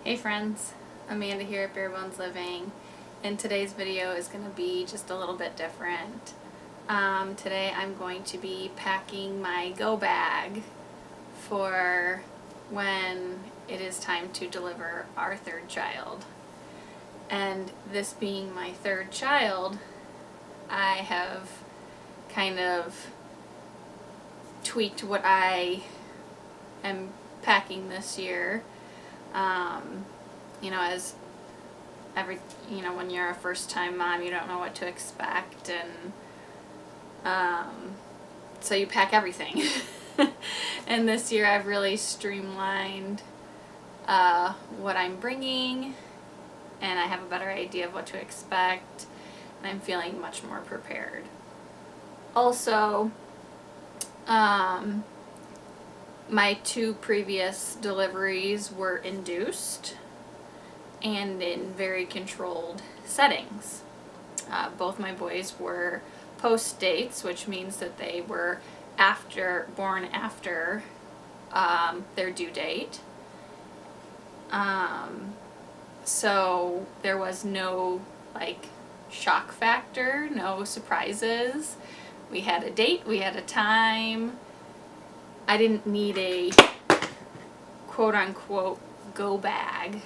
Hey friends, Amanda here at Bare Bones Living, and today's video is going to be just a little bit different. Today I'm going to be packing my go bag for when it is time to deliver our third child. And this being my third child, I have kind of tweaked what I am packing this year. As when you're a first-time mom, you don't know what to expect, and so you pack everything. And this year I've really streamlined what I'm bringing, and I have a better idea of what to expect, and I'm feeling much more prepared. Also, my two previous deliveries were induced and in very controlled settings. Both my boys were post dates, which means that they were born after their due date. So there was no shock factor, no surprises. We had a date, we had a time. I didn't need a quote-unquote go bag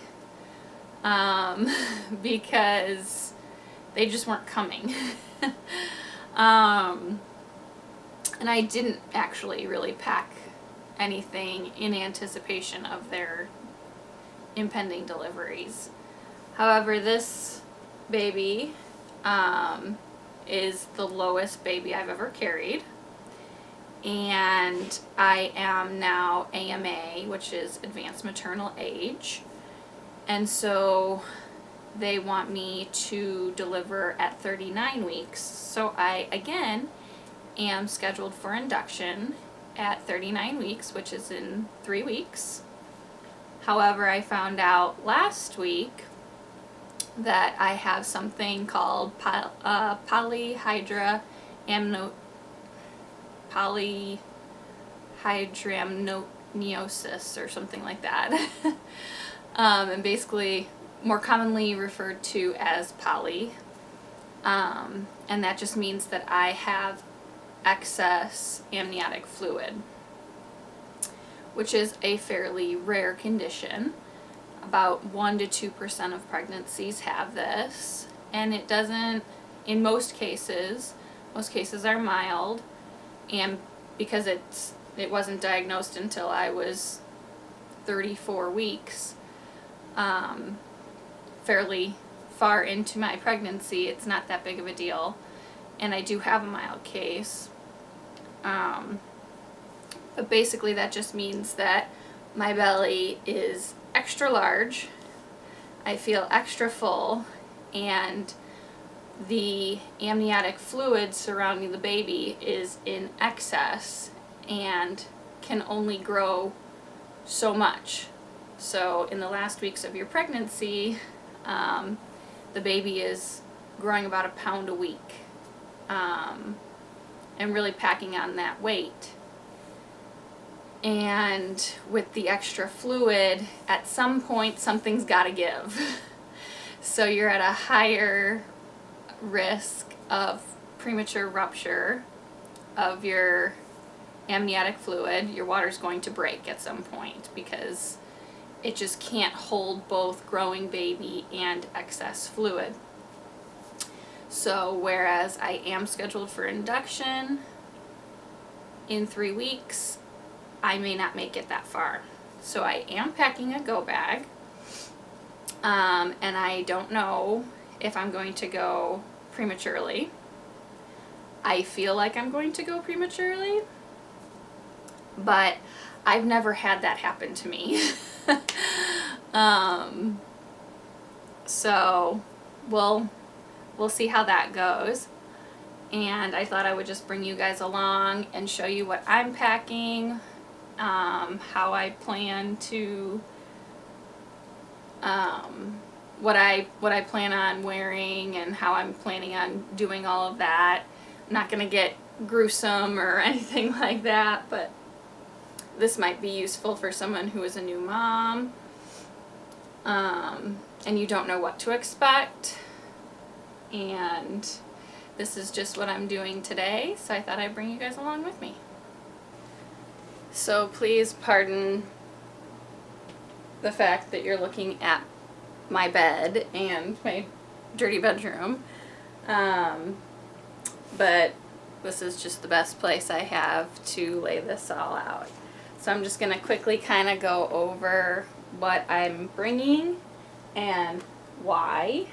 because they just weren't coming. And I didn't actually really pack anything in anticipation of their impending deliveries. However, this baby is the lowest baby I've ever carried. And I am now AMA, which is advanced maternal age. And so they want me to deliver at 39 weeks. So I, again, am scheduled for induction at 39 weeks, which is in 3 weeks. However, I found out last week that I have something called polyhydramnios or something like that. And basically more commonly referred to as poly. And that just means that I have excess amniotic fluid, which is a fairly rare condition. About 1 to 2% of pregnancies have this, and it doesn't, in most cases are mild, and because it wasn't diagnosed until I was 34 weeks, fairly far into my pregnancy, it's not that big of a deal, and I do have a mild case. But basically that just means that my belly is extra large, I feel extra full, and the amniotic fluid surrounding the baby is in excess and can only grow so much. So in the last weeks of your pregnancy, the baby is growing about 1 pound a week, and really packing on that weight. And with the extra fluid, at some point something's got to give. So you're at a higher risk of premature rupture of your amniotic fluid. Your water's going to break at some point because it just can't hold both growing baby and excess fluid. So whereas I am scheduled for induction in 3 weeks, I may not make it that far. So I am packing a go bag, and I don't know if I'm going to go prematurely. I feel like I'm going to go prematurely, but I've never had that happen to me. So we'll see how that goes. And I thought I would just bring you guys along and show you what I'm packing, how I plan to, what I plan on wearing, and how I'm planning on doing all of that. I'm not gonna get gruesome or anything like that, but this might be useful for someone who is a new mom. and you don't know what to expect. And this is just what I'm doing today, so I thought I'd bring you guys along with me. So please pardon the fact that you're looking at my bed and my dirty bedroom, but this is just the best place I have to lay this all out. So I'm just going to quickly kind of go over what I'm bringing and why.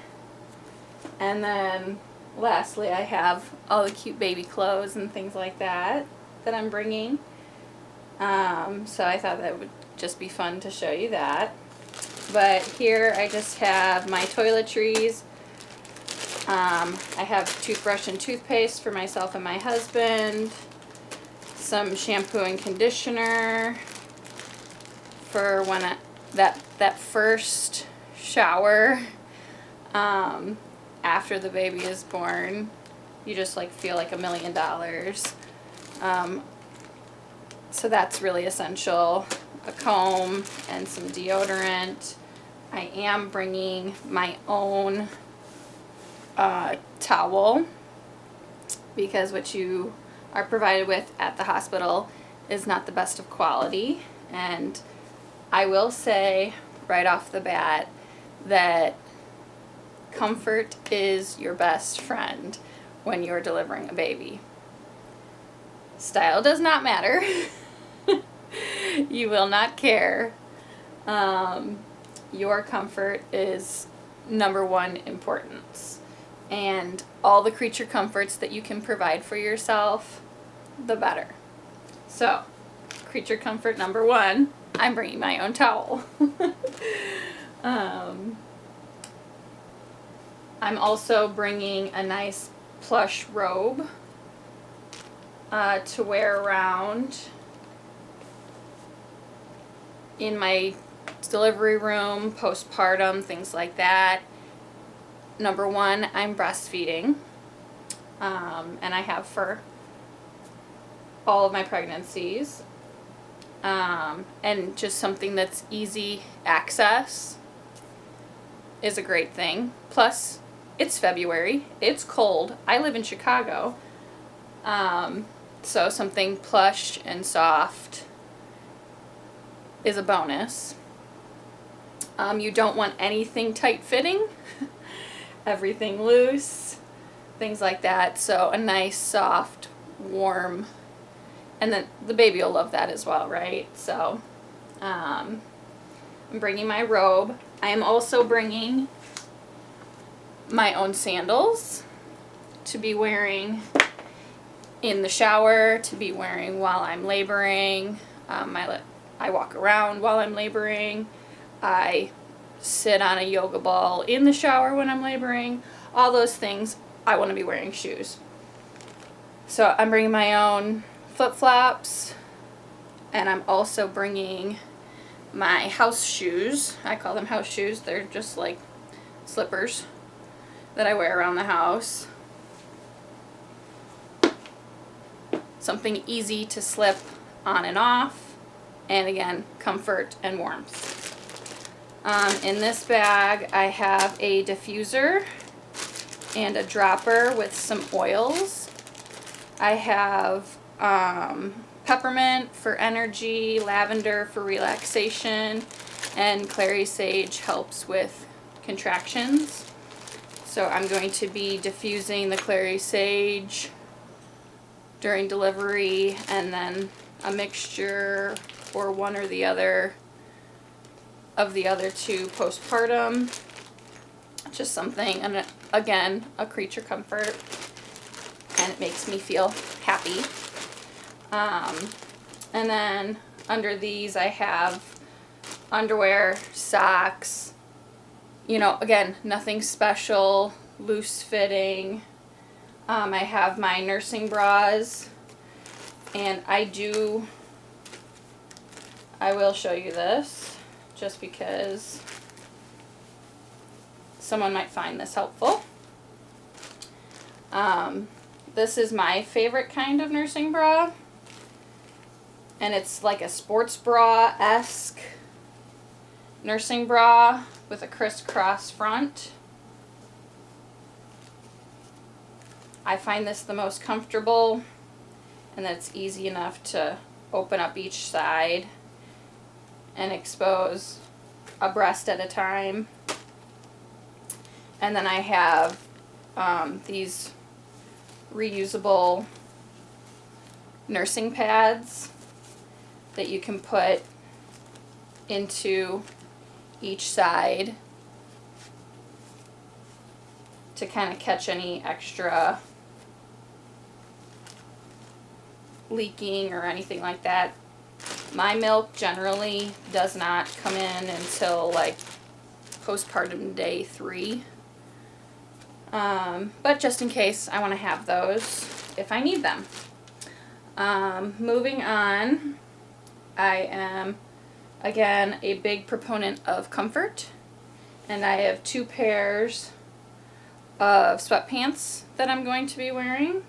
And then lastly, I have all the cute baby clothes and things like that I'm bringing. So I thought that would just be fun to show you that. But here I just have my toiletries. I have toothbrush and toothpaste for myself and my husband. Some shampoo and conditioner for when that first shower after the baby is born. You just like feel like $1 million. So that's really essential. A comb and some deodorant. I am bringing my own towel, because what you are provided with at the hospital is not the best of quality. And I will say right off the bat that comfort is your best friend when you're delivering a baby. Style does not matter. You will not care. Your comfort is number one importance. And all the creature comforts that you can provide for yourself, the better. So, creature comfort number one, I'm bringing my own towel. I'm also bringing a nice plush robe to wear around in my delivery room, postpartum, things like that. Number one, I'm breastfeeding, and I have for all of my pregnancies, and just something that's easy access is a great thing. Plus, it's February, it's cold, I live in Chicago, so something plush and soft is a bonus. You don't want anything tight-fitting, everything loose, things like that. So a nice, soft, warm, and then the baby will love that as well, right? So I'm bringing my robe. I am also bringing my own sandals to be wearing in the shower, to be wearing while I'm laboring. I walk around while I'm laboring. I sit on a yoga ball in the shower when I'm laboring. All those things, I want to be wearing shoes. So I'm bringing my own flip-flops, and I'm also bringing my house shoes. I call them house shoes. They're just like slippers that I wear around the house. Something easy to slip on and off, and again, comfort and warmth. In this bag, I have a diffuser and a dropper with some oils. I have peppermint for energy, lavender for relaxation, and clary sage helps with contractions. So I'm going to be diffusing the clary sage during delivery, and then a mixture or one or the other of the other two postpartum. Just something, and again, a creature comfort, and it makes me feel happy. And then under these I have underwear, socks, you know, again, nothing special, loose fitting. I have my nursing bras, and I will show you this just because someone might find this helpful. This is my favorite kind of nursing bra, and it's like a sports bra-esque nursing bra with a crisscross front. I find this the most comfortable, and it's easy enough to open up each side and expose a breast at a time. And then I have these reusable nursing pads that you can put into each side to kind of catch any extra leaking or anything like that. My milk generally does not come in until like postpartum day 3. But just in case, I want to have those if I need them. Moving on, I am again a big proponent of comfort, and I have 2 pairs of sweatpants that I'm going to be wearing.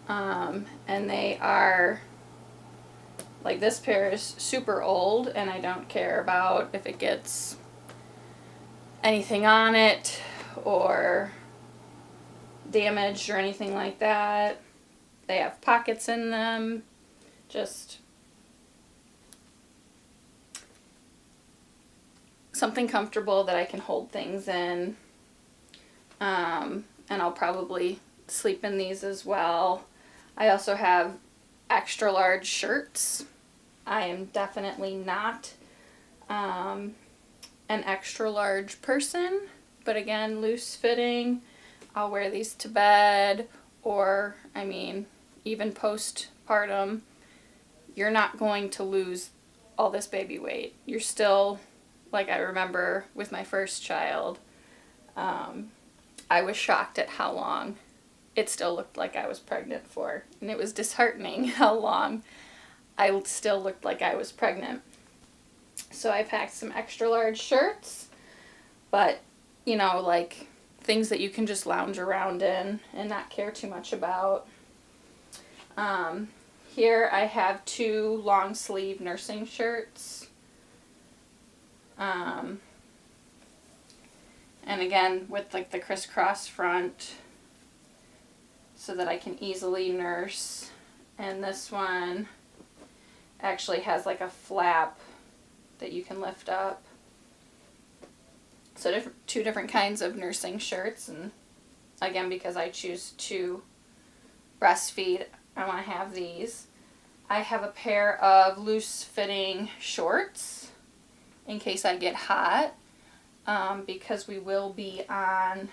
And they are, like, this pair is super old, and I don't care about if it gets anything on it or damaged or anything like that. They have pockets in them, just something comfortable that I can hold things in. And I'll probably sleep in these as well. I also have extra large shirts. I am definitely not an extra large person, but again, loose fitting. I'll wear these to bed, or, I mean, even postpartum, you're not going to lose all this baby weight. You're still, like I remember with my first child, I was shocked at how long it still looked like I was pregnant for. And it was disheartening how long I still looked like I was pregnant. So I packed some extra large shirts, but, you know, like things that you can just lounge around in and not care too much about. Here I have 2 long sleeve nursing shirts. And again, with like the crisscross front so that I can easily nurse. And this one actually has like a flap that you can lift up. So 2 different kinds of nursing shirts, and again, because I choose to breastfeed, I want to have these. I have a pair of loose fitting shorts in case I get hot, because we will be on,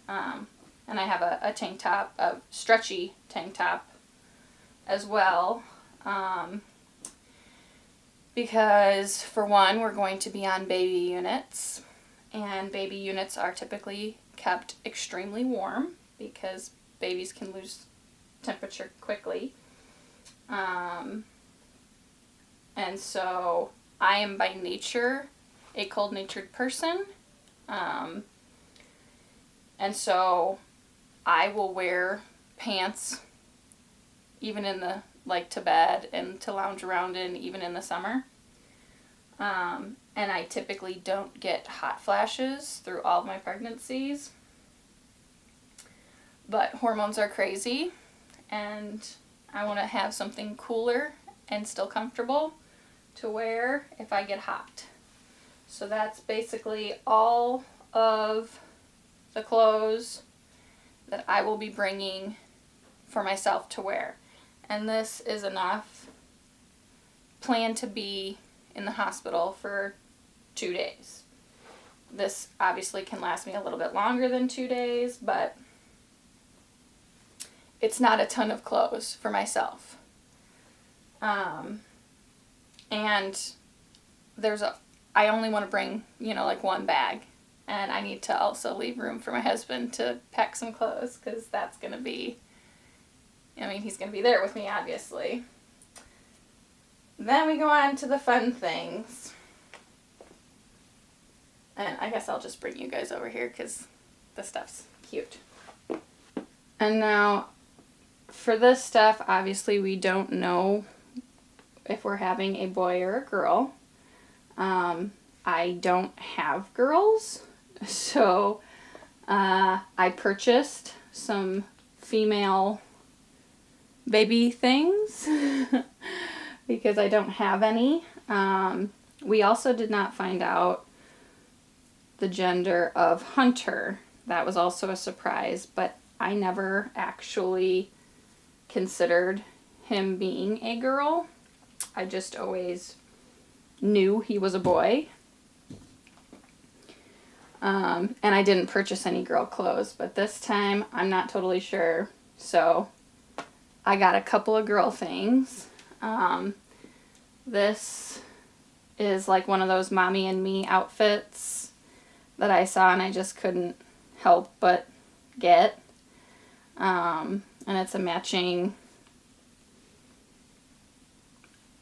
and I have a tank top, a stretchy tank top as well, because for one, we're going to be on baby units. And baby units are typically kept extremely warm because babies can lose temperature quickly. And so I am by nature a cold-natured person. And so I will wear pants even in the, like, to bed and to lounge around in, even in the summer. And I typically don't get hot flashes through all of my pregnancies. But hormones are crazy, and I want to have something cooler and still comfortable to wear if I get hot. So that's basically all of the clothes that I will be bringing for myself to wear. And this is enough. Plan to be in the hospital for 2 days. This obviously can last me a little bit longer than 2 days, but it's not a ton of clothes for myself. And I only want to bring, you know, like 1 bag. And I need to also leave room for my husband to pack some clothes, because that's going to be, I mean, he's going to be there with me, obviously. Then we go on to the fun things. And I guess I'll just bring you guys over here because the stuff's cute. And now, for this stuff, obviously we don't know if we're having a boy or a girl. I don't have girls, so I purchased some female baby things because I don't have any. We also did not find out the gender of Hunter. That was also a surprise, but I never actually considered him being a girl. I just always knew he was a boy. And I didn't purchase any girl clothes, but this time I'm not totally sure. So I got a couple of girl things. This is like one of those mommy and me outfits that I saw and I just couldn't help but get. And it's a matching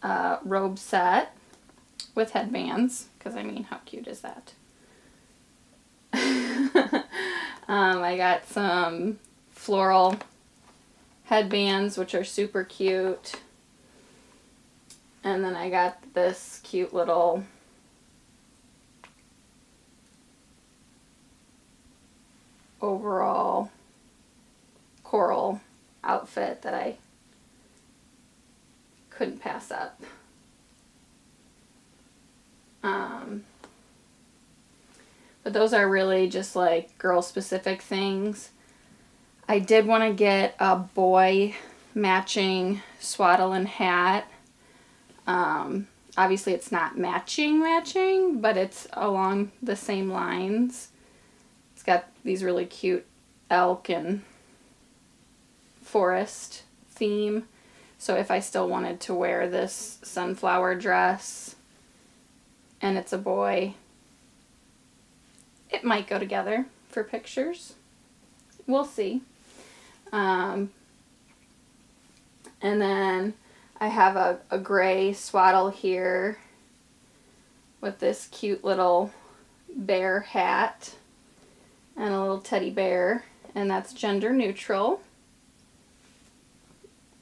robe set with headbands, because I mean, how cute is that? I got some floral headbands, which are super cute. And then I got this cute little overall coral outfit that I couldn't pass up. But those are really just like girl specific things. I did want to get a boy matching swaddle and hat. Obviously it's not matching, but it's along the same lines. It's got these really cute elk and forest theme. So if I still wanted to wear this sunflower dress and it's a boy, it might go together for pictures. We'll see. And then I have a gray swaddle here with this cute little bear hat and a little teddy bear, and that's gender neutral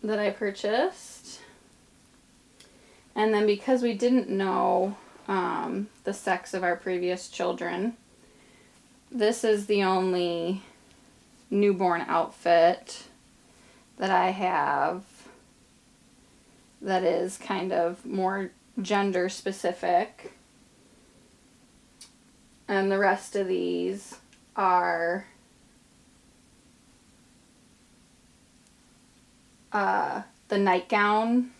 that I purchased. And then because we didn't know the sex of our previous children, this is the only newborn outfit that I have that is kind of more gender specific. And the rest of these are the nightgown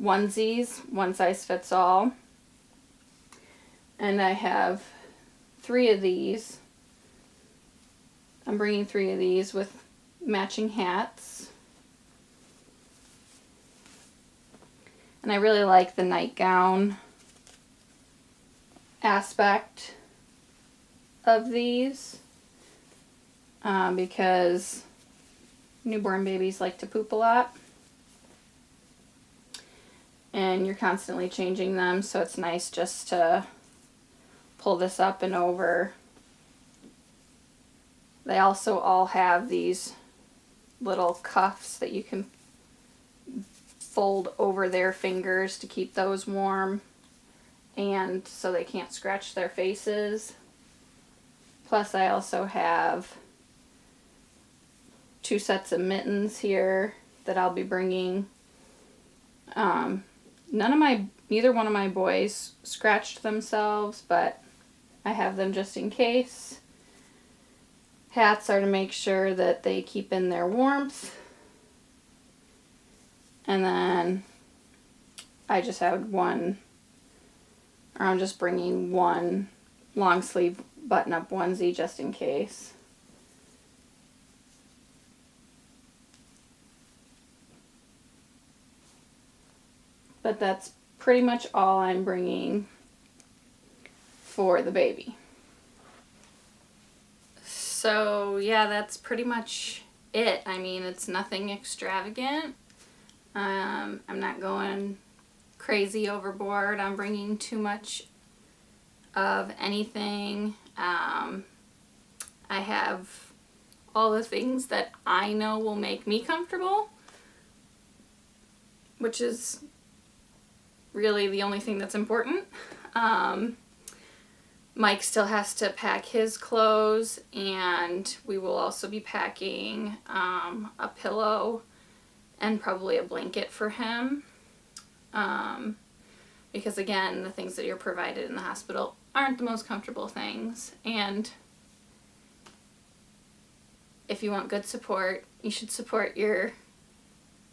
onesies, one size fits all. And I have 3 of these. I'm bringing 3 of these with matching hats. And I really like the nightgown aspect of these because newborn babies like to poop a lot. And you're constantly changing them, so it's nice just to pull this up and over. They also all have these little cuffs that you can fold over their fingers to keep those warm and so they can't scratch their faces. Plus I also have 2 sets of mittens here that I'll be bringing. Neither one of my boys scratched themselves, but I have them just in case. Hats are to make sure that they keep in their warmth. And then I just had I'm just bringing one long sleeve button up onesie just in case. But that's pretty much all I'm bringing for the baby. So yeah, that's pretty much it. I mean, it's nothing extravagant. I'm not going crazy overboard. I'm bringing too much of anything. I have all the things that I know will make me comfortable, which is really the only thing that's important. Mike still has to pack his clothes, and we will also be packing a pillow and probably a blanket for him. Because again, the things that you're provided in the hospital aren't the most comfortable things, and if you want good support, you should support your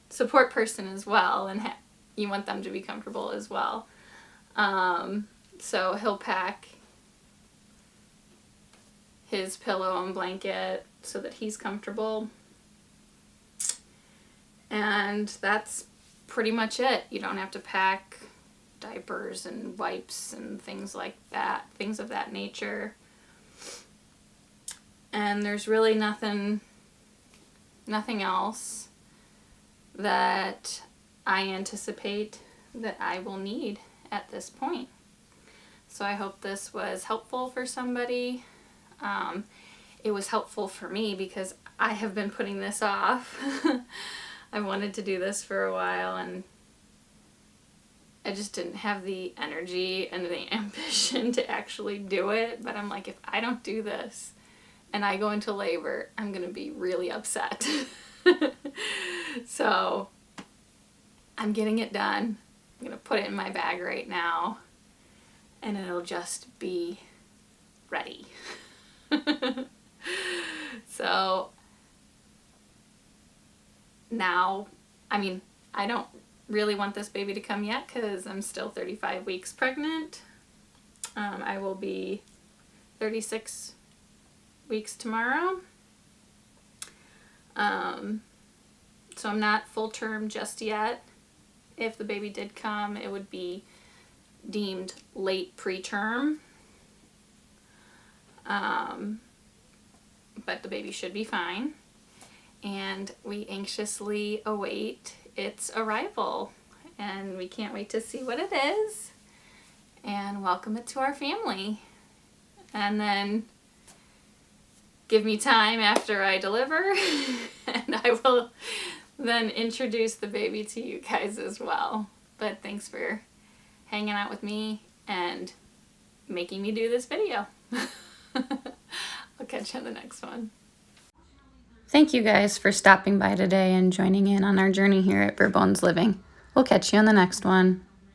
support person as well, and you want them to be comfortable as well. So he'll pack his pillow and blanket so that he's comfortable, and that's pretty much it. You don't have to pack diapers and wipes and things like that, things of that nature. And there's really nothing else that I anticipate that I will need at this point. So I hope this was helpful for somebody. It was helpful for me because I have been putting this off. I wanted to do this for a while, and I just didn't have the energy and the ambition to actually do it. But I'm like, if I don't do this and I go into labor, I'm going to be really upset. So I'm getting it done. I'm going to put it in my bag right now, and it'll just be ready. So now, I mean, I don't really want this baby to come yet because I'm still 35 weeks pregnant. I will be 36 weeks tomorrow. So I'm not full term just yet. If the baby did come, it would be deemed late preterm. But the baby should be fine. And we anxiously await its arrival. And we can't wait to see what it is and welcome it to our family. And then give me time after I deliver, and I will then introduce the baby to you guys as well. But thanks for hanging out with me and making me do this video. I'll catch you on the next one. Thank you guys for stopping by today and joining in on our journey here at Bare Bones Living. We'll catch you on the next one.